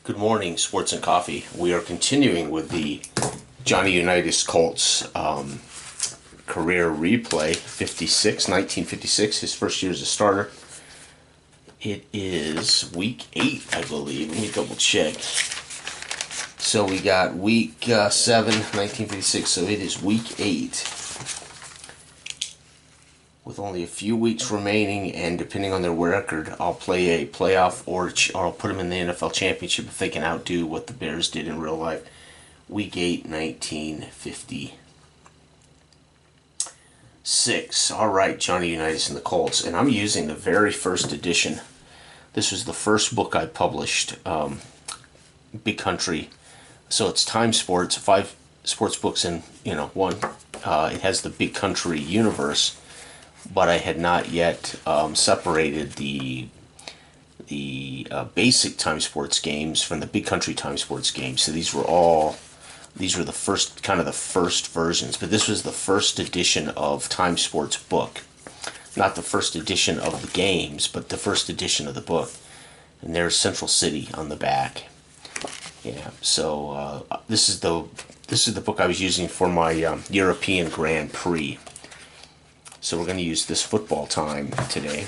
Good morning, Sports and Coffee. We are continuing with the Johnny Unitas Colts career replay, 1956, his first year as a starter. It is week 8, I believe. Let me double check. So we got week 7, 1956, so it is week 8. With only a few weeks remaining, and depending on their record, I'll play a playoff or I'll put them in the NFL Championship if they can outdo what the Bears did in real life. Week 8, 1956. All right, Johnny Unitas and the Colts. And I'm using the very first edition. This was the first book I published, Big Country. So it's Time Sports, 5 sports books in, one. It has the Big Country universe. But I had not yet separated the basic Time Sports games from the Big Country Time Sports games. So these were the first versions. But this was the first edition of Time Sports book, not the first edition of the games, but the first edition of the book. And there's Central City on the back. Yeah. So this is the book I was using for my European Grand Prix. So we're going to use this football time today.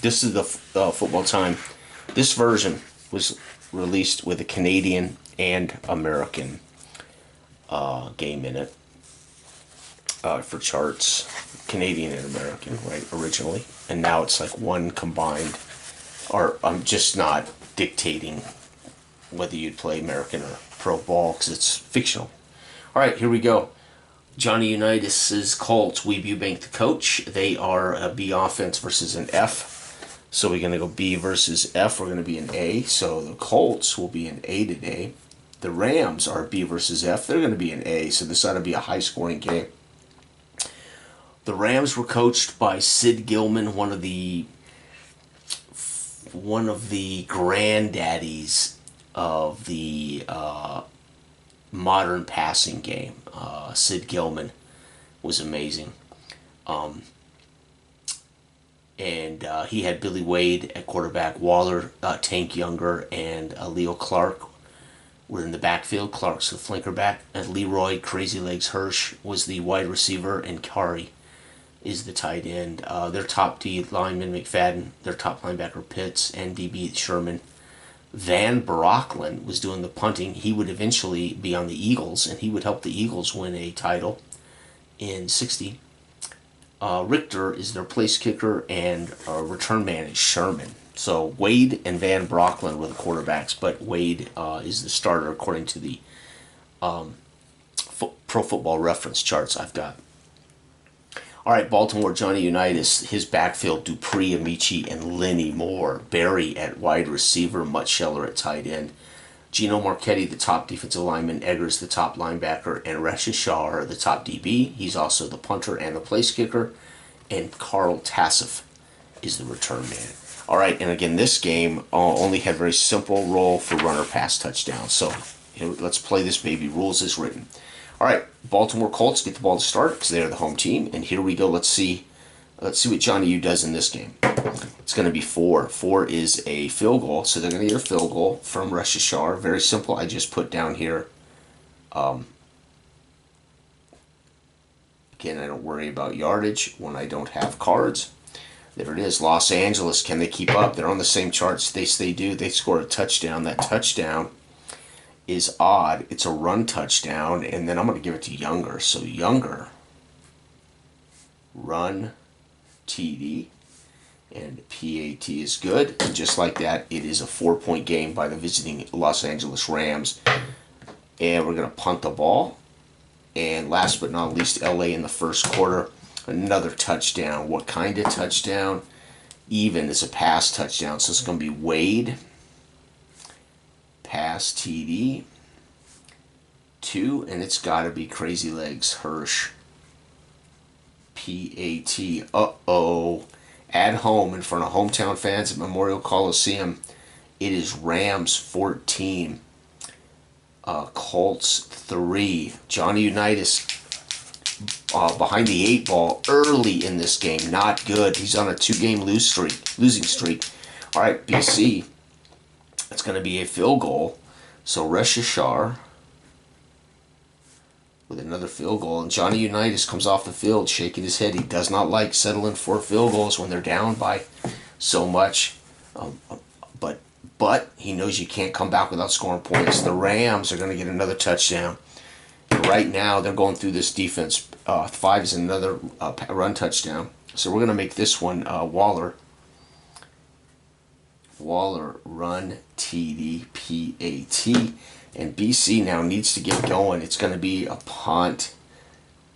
This is the football time. This version was released with a Canadian and American game in it for charts. Canadian and American, right, originally. And now it's like one combined. Or I'm just not dictating whether you'd play American or pro ball because it's fictional. All right, here we go. Johnny Unitas' Colts, Weeb Bank the coach. They are a B offense versus an F. So we're going to go B versus F. We're going to be an A. So the Colts will be an A today. The Rams are B versus F. They're going to be an A. So this ought to be a high-scoring game. The Rams were coached by Sid Gilman, one of the granddaddies of the modern passing game. Sid Gilman was amazing. And he had Billy Wade at quarterback, Waller, Tank Younger, and Leo Clark were in the backfield. Clark's the flanker back. And Leroy Crazy Legs Hirsch was the wide receiver, and Kari is the tight end. Their top D lineman, McFadden. Their top linebacker, Pitts, and DB Sherman. Van Brocklin was doing the punting. He would eventually be on the Eagles, and he would help the Eagles win a title in '60. Richter is their place kicker, and return man is Sherman. So Wade and Van Brocklin were the quarterbacks, but Wade is the starter according to the Pro Football Reference charts I've got. All right, Baltimore, Johnny Unitas, his backfield, Dupree, Amici, and Lenny Moore. Barry at wide receiver, Mutt Scheller at tight end. Gino Marchetti, the top defensive lineman. Eggers, the top linebacker. And Rashishar, the top DB. He's also the punter and the place kicker. And Carl Tassif is the return man. All right, and again, this game only had very simple role for runner pass touchdown. So let's play this baby. Rules as written. All right, Baltimore Colts get the ball to start because they're the home team. And here we go. Let's see what Johnny U does in this game. It's going to be 4. 4 is a field goal, so they're going to get a field goal from Rashishar. Very simple. I just put down here. Again, I don't worry about yardage when I don't have cards. There it is. Los Angeles. Can they keep up? They're on the same charts. They do. They score a touchdown. That touchdown is odd. It's a run touchdown, and then I'm going to give it to Younger. So Younger, run TD, and PAT is good. And just like that, it is a 4-point game by the visiting Los Angeles Rams. And we're going to punt the ball. And last but not least, LA in the first quarter, another touchdown. What kind of touchdown? Even is a pass touchdown. So it's going to be Wade, pass TD, 2, and it's got to be Crazy Legs Hirsch, PAT. At home in front of hometown fans at Memorial Coliseum, it is Rams 14, Colts 3. Johnny Unitas behind the 8 ball early in this game. Not good. He's on a 2-game losing streak. All right, BC. It's going to be a field goal. So Reshashar with another field goal, and Johnny Unitas comes off the field shaking his head. He does not like settling for field goals when they're down by so much, but he knows you can't come back without scoring points. The Rams are going to get another touchdown. Right now, they're going through this defense. 5 is another run touchdown. So we're going to make this one Waller. Waller, run, TD, PAT. And BC now needs to get going. It's going to be a punt.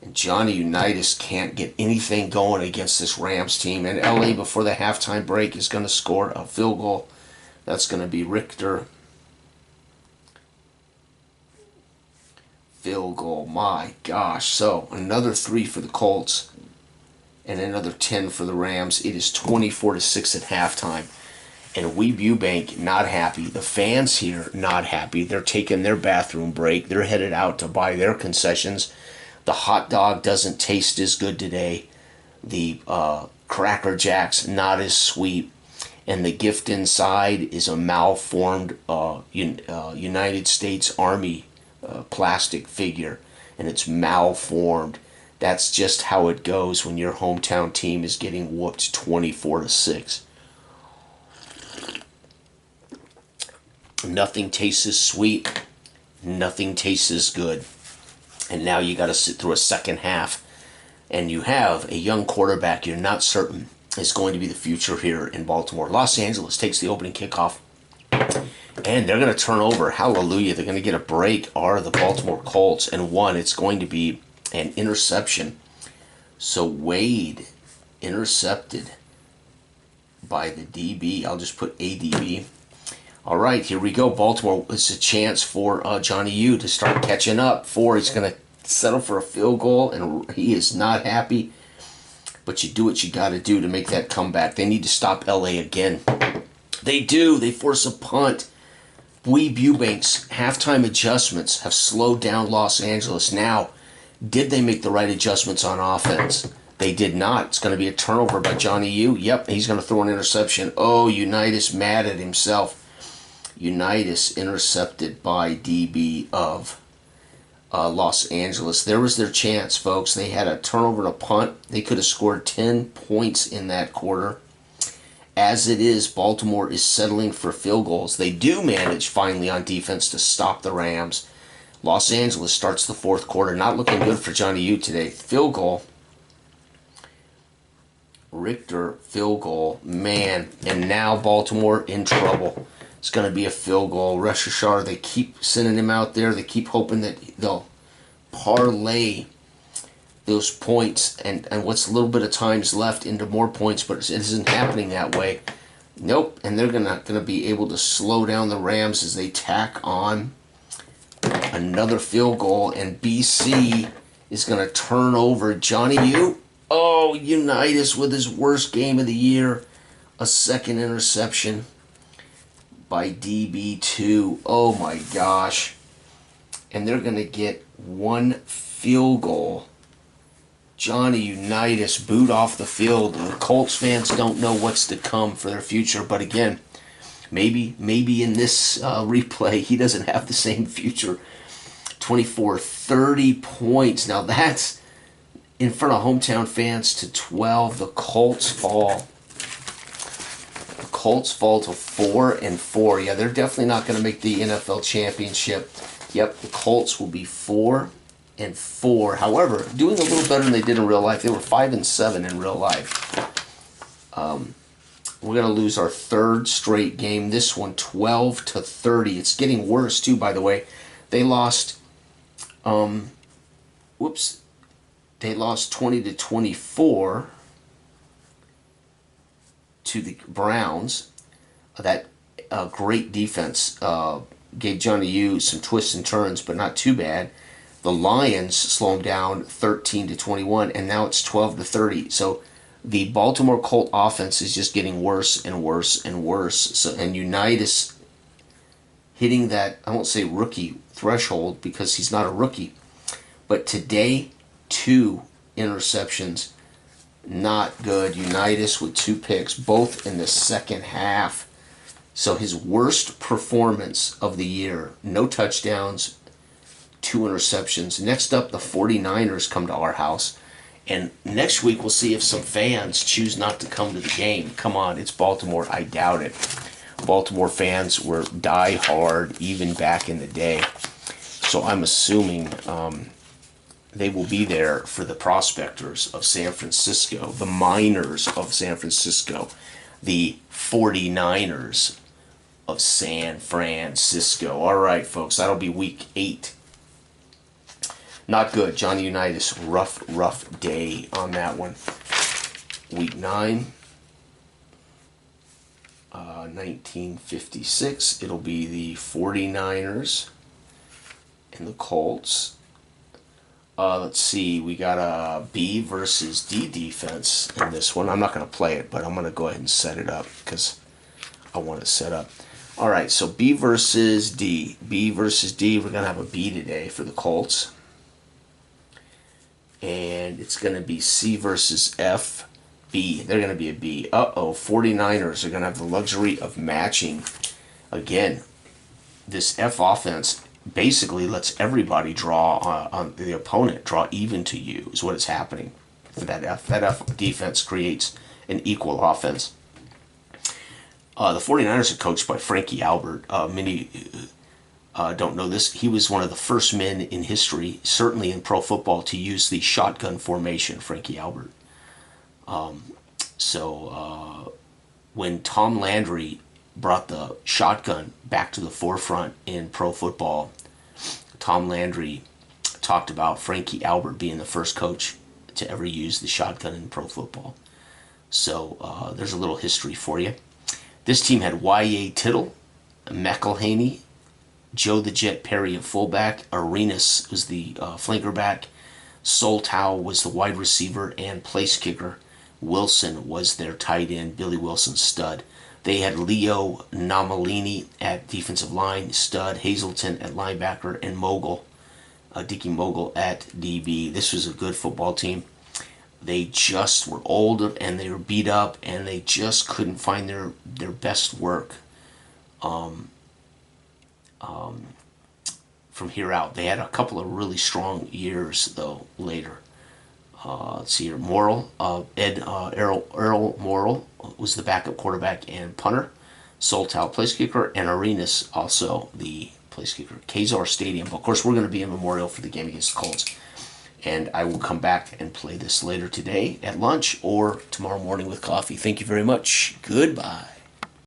And Johnny Unitas can't get anything going against this Rams team. And LA, before the halftime break, is going to score a field goal. That's going to be Richter. Field goal, my gosh. So another 3 for the Colts and another 10 for the Rams. It is 24-6 at halftime. And Weeb Eubank not happy. The fans here not happy. They're taking their bathroom break. They're headed out to buy their concessions. The hot dog doesn't taste as good today. The Cracker Jacks not as sweet. And the gift inside is a malformed United States Army plastic figure. And it's malformed. That's just how it goes when your hometown team is getting whooped 24-6. Nothing tastes as sweet. Nothing tastes as good. And now you got to sit through a second half. And you have a young quarterback you're not certain is going to be the future here in Baltimore. Los Angeles takes the opening kickoff. And they're going to turn over. Hallelujah. They're going to get a break. Are the Baltimore Colts. And one, it's going to be an interception. So Wade intercepted by the DB. I'll just put ADB. All right, here we go. Baltimore, it's a chance for Johnny U to start catching up. 4, he's going to settle for a field goal, and he is not happy. But you do what you got to do to make that comeback. They need to stop LA again. They do. They force a punt. Weeb Eubank's halftime adjustments have slowed down Los Angeles. Now, did they make the right adjustments on offense? They did not. It's going to be a turnover by Johnny U. Yep, he's going to throw an interception. Oh, Unitas mad at himself. Unitas intercepted by DB of Los Angeles. There was their chance, folks. They had a turnover and a punt. They could have scored 10 points in that quarter. As it is, Baltimore is settling for field goals. They do manage finally on defense to stop the Rams. Los Angeles starts the fourth quarter. Not looking good for Johnny U today. Field goal. Richter, field goal. Man, and now Baltimore in trouble. It's going to be a field goal. Reshashar, they keep sending him out there. They keep hoping that they'll parlay those points and what's a little bit of time's left into more points, but it isn't happening that way. Nope, and they're not going to be able to slow down the Rams as they tack on another field goal, and BC is going to turn over Johnny U. Oh, Unitas with his worst game of the year. A second interception by DB2. Oh my gosh. And they're going to get one field goal. Johnny Unitas boot off the field. The Colts fans don't know what's to come for their future. But again, maybe in this replay, he doesn't have the same future. 30 points. Now that's in front of hometown fans to 12. The Colts fall. Colts fall to 4-4. Yeah, they're definitely not going to make the NFL championship. Yep, the Colts will be 4-4. However, doing a little better than they did in real life. They were 5-7 in real life. We're going to lose our third straight game. This one 12-30. It's getting worse too, by the way. They lost. They lost 20-24. To the Browns. That great defense gave Johnny U some twists and turns, but not too bad. The Lions slow them down 13-21, and now it's 12-30. So the Baltimore Colt offense is just getting worse and worse and worse. So, and Unitas hitting that, I won't say rookie threshold because he's not a rookie, but today 2 interceptions. Not good. Unitas with 2 picks, both in the second half. So his worst performance of the year, no touchdowns, 2 interceptions. Next up, the 49ers come to our house. And next week, we'll see if some fans choose not to come to the game. Come on, it's Baltimore. I doubt it. Baltimore fans were die hard even back in the day. So I'm assuming they will be there for the prospectors of San Francisco, the miners of San Francisco, the 49ers of San Francisco. All right, folks, that'll be week 8. Not good. Johnny Unitas, rough day on that one. Week 9, 1956. It'll be the 49ers and the Colts. Let's see. We got a B versus D defense in this one. I'm not going to play it, but I'm going to go ahead and set it up because I want it set up. All right, so B versus D. B versus D. We're going to have a B today for the Colts. And it's going to be C versus F. B. They're going to be a B. 49ers are going to have the luxury of matching. Again, this F offense basically lets everybody draw on the opponent, draw even to you, is what is happening. That F defense creates an equal offense. The 49ers are coached by Frankie Albert. Many don't know this. He was one of the first men in history, certainly in pro football, to use the shotgun formation, Frankie Albert. When Tom Landry brought the shotgun back to the forefront in pro football, Tom Landry talked about Frankie Albert being the first coach to ever use the shotgun in pro football. So there's a little history for you. This team had Y.A. Tittle, McElhaney, Joe the Jet Perry at fullback, Arenas was the flanker back, Soltau was the wide receiver and place kicker, Wilson was their tight end, Billy Wilson stud. They had Leo Namalini at defensive line, stud, Hazelton at linebacker, and Mogul, Dickie Mogul at DB. This was a good football team. They just were old and they were beat up and they just couldn't find their best work. From here out, they had a couple of really strong years though later. Let's see here. Morrill, Earl Morrill was the backup quarterback and punter. Soltau, place kicker, and Arenas also the place kicker. Kazar Stadium. Of course, we're going to be in Memorial for the game against the Colts. And I will come back and play this later today at lunch or tomorrow morning with coffee. Thank you very much. Goodbye.